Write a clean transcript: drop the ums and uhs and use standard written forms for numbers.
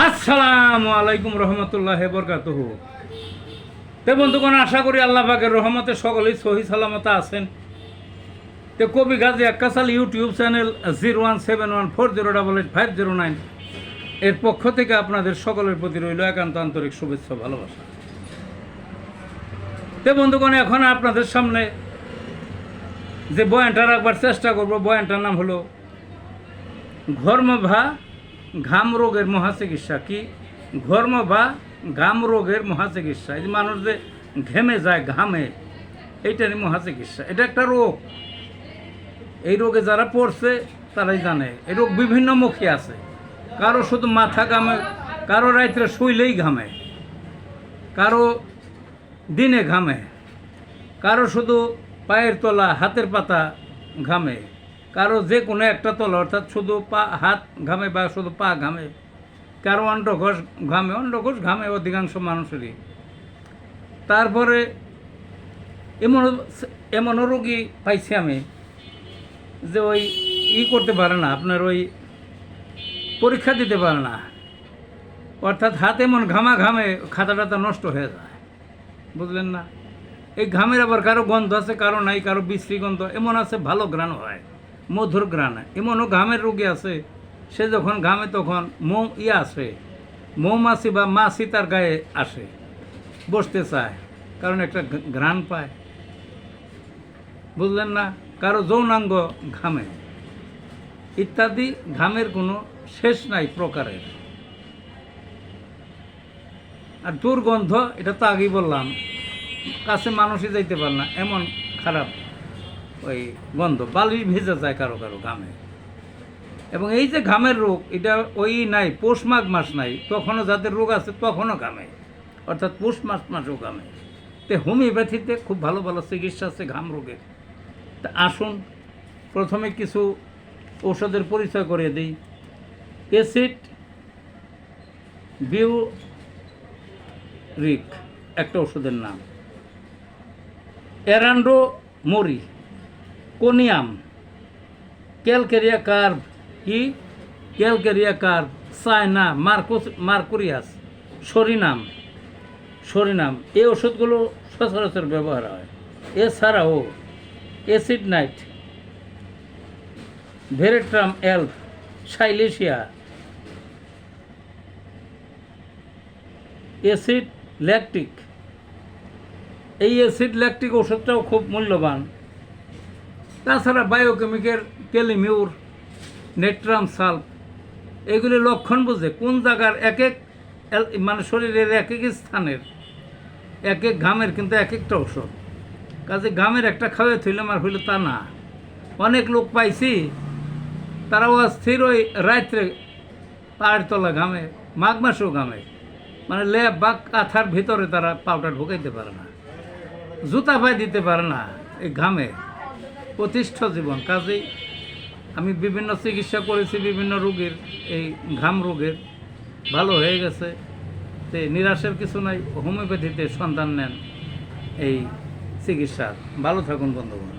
আসসালামু আলাইকুম রহমতুল্লাহ বরকাতুহু। তে বন্ধুগণ, আশা করি আল্লাহ পাকের রহমতে সকলেই সহি সালামত আছেন। তে কবি গাজী আক্কাসাল ইউটিউব চ্যানেল 017140885009 এর পক্ষ থেকে আপনাদের সকলের প্রতি রইল একান্ত আন্তরিক শুভেচ্ছা ভালোবাসা। তে বন্ধুগণ, এখন আপনাদের সামনে যে বয়ানটা রাখবার চেষ্টা করব, বয়ানটার নাম হলো ঘর্ম বা ঘাম রোগের মহাচিকিৎসা। কি ঘর্ম বা ঘাম রোগের মহাচিকিৎসা? এই যে মানুষ যে ঘেমে যায়, ঘামে, এইটারই মহাচিকিৎসা। এটা একটা রোগ। এই রোগে যারা পড়ছে তারাই জানে। এই রোগ বিভিন্ন মুখী আছে। কারো শুধু মাথা ঘামে, কারো রাত্রে শুইলেই ঘামে, কারো দিনে ঘামে, কারো শুধু পায়ের তলা, হাতের পাতা ঘামে, কারো যে কোনো একটা তলা, অর্থাৎ শুধু পা, হাত ঘামে বা শুধু পা ঘামে, কারো অন্ডকোষ ঘামে। অন্ডকোষ ঘামে অধিকাংশ মানুষেরই। তারপরে এমনও রোগী পাইছি আমি যে ওই করতে পারে না, আপনার ওই পরীক্ষা দিতে পারে না, অর্থাৎ হাত এমন ঘামে খাতা টাতা নষ্ট হয়ে যায়, বুঝলেন না? এই ঘামের আবার কারো গন্ধ আছে, কারো নাই, কারো বিশ্রী গন্ধ, এমন আছে ভালো ঘ্রাণ হয়, মধুর ঘ্রাণ। এমনও ঘামের রোগী আছে, সে যখন ঘামে তখন আসে, মৌমাছি বা মাছি তার গায়ে আসে, বসতে চায়, কারণ একটা ঘ্রাণ পায়, বুঝলেন না? কারো যৌনাঙ্গ ঘামে, ইত্যাদি। ঘামের কোনো শেষ নাই প্রকারের। আর দুর্গন্ধ, এটা তো আগেই বললাম, কাছে মানুষই যাইতে পারে না, এমন খারাপ ওই গন্ধ। বালিশ ভেজে যায় কারো কারো ঘামে। এবং এই যে ঘামের রোগ, এটা ওই নাই, পৌষ মাঘ মাস নাই, তখনও যাদের রোগ আছে তখনও ঘামে, অর্থাৎ পৌষ মাসেও ঘামে। তো হোমিওপ্যাথিতে খুব ভালো ভালো চিকিৎসা আছে ঘাম রোগের। তা আসুন প্রথমে কিছু ঔষধের পরিচয় করে দিই। অ্যাসিড বিউরিক একটা ওষুধের নাম, এরান্ডো মরি, কোনিয়াম, ক্যালকেরিয়া কার্ভ, কি calcarea curve, China Mercurius, psorinum. এই ওষুধগুলো সচরাচর ব্যবহার হয়। এছাড়াও acid night, ভেরেট্রাম elf, সাইলেশিয়া, acid lactic. এই অ্যাসিড ল্যাকটিক ওষুধটাও খুব মূল্যবান। তাছাড়া বায়োকেমিক্যাল ক্যালিমিউর, নেট্রাম সাল্ফ, এগুলি লক্ষণ বুঝে কোন জায়গার এক এক, মানে শরীরের এক এক স্থানের এক এক ঘামের কিন্তু এক একটা ওষুধ। কাজে ঘামের একটা খাওয়া থইলাম আর হইলে তা না। অনেক লোক পাইছি তারাও অস্থির, ওই রাত্রে পায়ের তলা ঘামে, মাঘ মাসেও ঘামে, মানে লেপ বা কাঁথার ভিতরে তারা পাউডার ঢুকাইতে পারে না, জুতা পায়ে দিতে পারে না, এই ঘামে প্রতিষ্ঠ জীবন। কাজেই আমি বিভিন্ন চিকিৎসা করেছি বিভিন্ন রোগীর, এই ঘাম রোগের, ভালো হয়ে গেছে। তো নিরাশের কিছু নাই, হোমিওপ্যাথিতে সন্ধান নেন এই চিকিৎসার। ভালো থাকুন বন্ধুগণ।